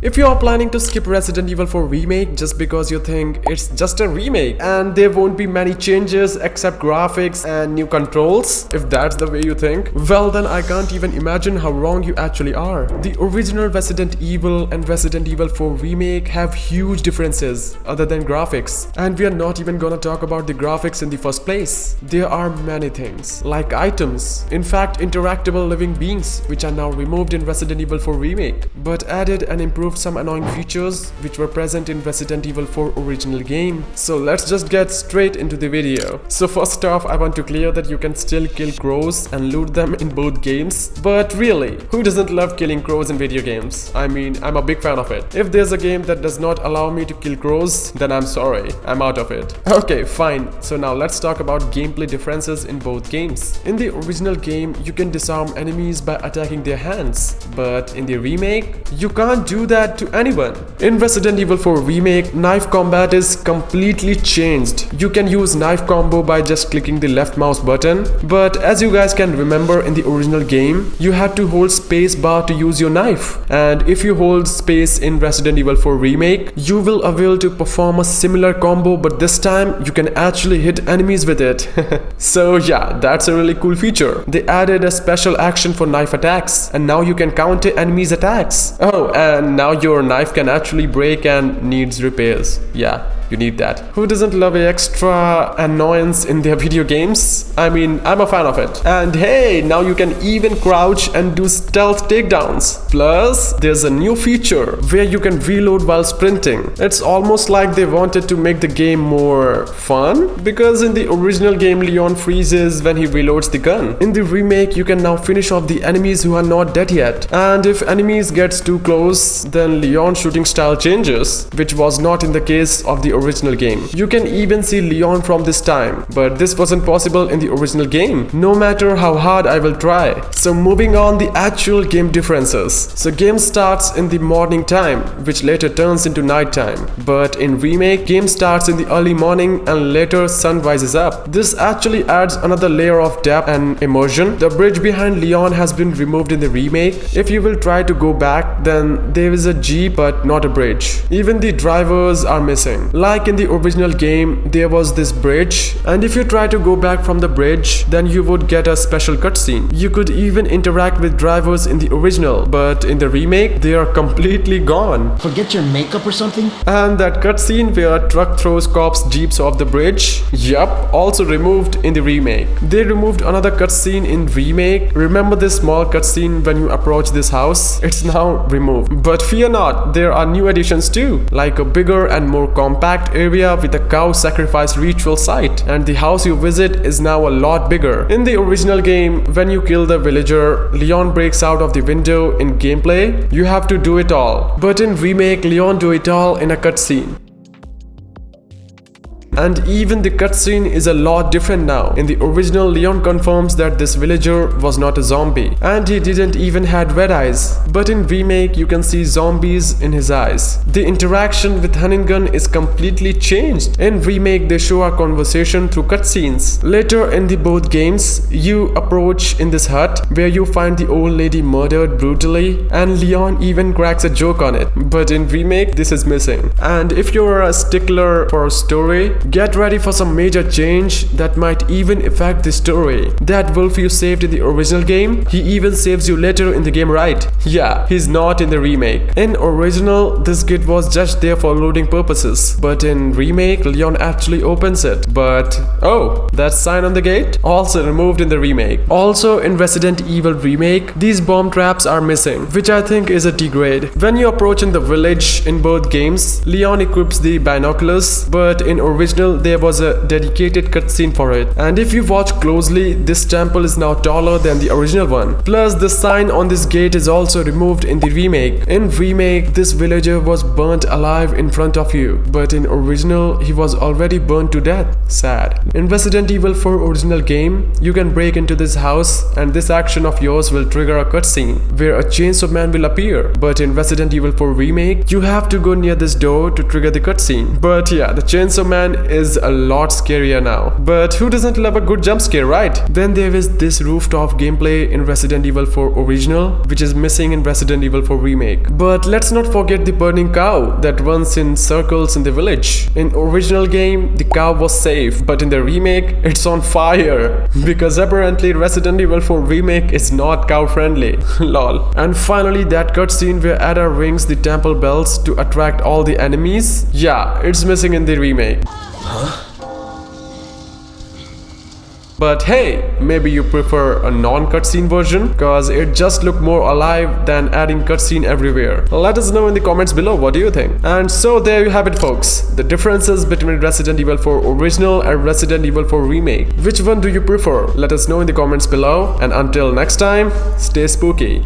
If you are planning to skip Resident Evil 4 Remake just because you think it's just a remake and there won't be many changes except graphics and new controls, if that's the way you think, well then I can't even imagine how wrong you actually are. The original Resident Evil and Resident Evil 4 Remake have huge differences other than graphics, and we are not even gonna talk about the graphics in the first place. There are many things, like items, in fact interactable living beings, which are now removed in Resident Evil 4 Remake, but added and improved some annoying features which were present in Resident Evil 4 original game. So let's just get straight into the video. So first off, I want to clear that you can still kill crows and loot them in both games, but really, who doesn't love killing crows in video games? I mean, I'm a big fan of it. If there's a game that does not allow me to kill crows, then I'm sorry, I'm out of it. Okay, fine. So now let's talk about gameplay differences in both games. In the original game, you can disarm enemies by attacking their hands, but in the remake, you can't do that to anyone. In Resident Evil 4 Remake, knife combat is completely changed. You can use knife combo by just clicking the left mouse button, but as you guys can remember, in the original game, you had to hold space bar to use your knife, and if you hold space in Resident Evil 4 Remake, you will avail to perform a similar combo, but this time you can actually hit enemies with it. So yeah, that's a really cool feature. They added a special action for knife attacks, and now you can counter enemies' attacks. Oh, and now your knife can actually break and needs repairs. Yeah, you need that. Who doesn't love an extra annoyance in their video games? I mean, I'm a fan of it. And hey, now you can even crouch and do stealth takedowns. Plus, there's a new feature where you can reload while sprinting. It's almost like they wanted to make the game more fun, because in the original game, Leon freezes when he reloads the gun. In the remake, you can now finish off the enemies who are not dead yet. And if enemies gets too close, then Leon's shooting style changes, which was not in the case of the original game. You can even see Leon from this time, but this wasn't possible in the original game, no matter how hard I will try. So moving on, the actual game differences. So game starts in the morning time, which later turns into night time, but in remake, game starts in the early morning and later sun rises up. This actually adds another layer of depth and immersion. The bridge behind Leon has been removed in the remake. If you will try to go back, then there is a jeep but not a bridge. Even the drivers are missing. Like in the original game, there was this bridge, and if you try to go back from the bridge, then you would get a special cutscene. You could even interact with drivers in the original, but in the remake, they are completely gone. Forget your makeup or something? And that cutscene where a truck throws cops' jeeps off the bridge, yup, also removed in the remake. They removed another cutscene in remake. Remember this small cutscene when you approach this house? It's now removed. But fear not, there are new additions too, like a bigger and more compact area with a cow sacrifice ritual site, and the house you visit is now a lot bigger. In the original game, when you kill the villager, Leon breaks out of the window. In gameplay, you have to do it all, but in remake, Leon do it all in a cutscene. And even the cutscene is a lot different now. In the original, Leon confirms that this villager was not a zombie, and he didn't even had red eyes. But in remake, you can see zombies in his eyes. The interaction with Hunnigan is completely changed. In remake, they show a conversation through cutscenes. Later in the both games, you approach in this hut where you find the old lady murdered brutally, and Leon even cracks a joke on it. But in remake, this is missing. And if you're a stickler for a story, get ready for some major change that might even affect the story. That wolf you saved in the original game, he even saves you later in the game, right? Yeah, he's not in the remake. In original, this gate was just there for loading purposes, but in remake, Leon actually opens it. But oh, that sign on the gate? Also removed in the remake. Also in Resident Evil Remake, these bomb traps are missing, which I think is a degrade. When you approach in the village in both games, Leon equips the binoculars, but in original there was a dedicated cutscene for it. And if you watch closely, this temple is now taller than the original one. Plus, the sign on this gate is also removed in the remake. In remake, this villager was burnt alive in front of you, but in original, he was already burnt to death. Sad. In Resident Evil 4 original game, you can break into this house, and this action of yours will trigger a cutscene where a chainsaw man will appear. But in Resident Evil 4 remake, you have to go near this door to trigger the cutscene. But yeah, the chainsaw man is a lot scarier now. But who doesn't love a good jump scare, right? Then there is this rooftop gameplay in Resident Evil 4 Original, which is missing in Resident Evil 4 Remake. But let's not forget the burning cow that runs in circles in the village. In original game, the cow was safe, but in the remake, it's on fire. Because apparently Resident Evil 4 Remake is not cow friendly. Lol. And finally, that cutscene where Ada rings the temple bells to attract all the enemies. Yeah, it's missing in the remake. But hey, maybe you prefer a non-cutscene version cause it just look more alive than adding cutscene everywhere. Let us know in the comments below what do you think. And so there you have it folks, the differences between Resident Evil 4 Original and Resident Evil 4 Remake. Which one do you prefer? Let us know in the comments below, and until next time, stay spooky.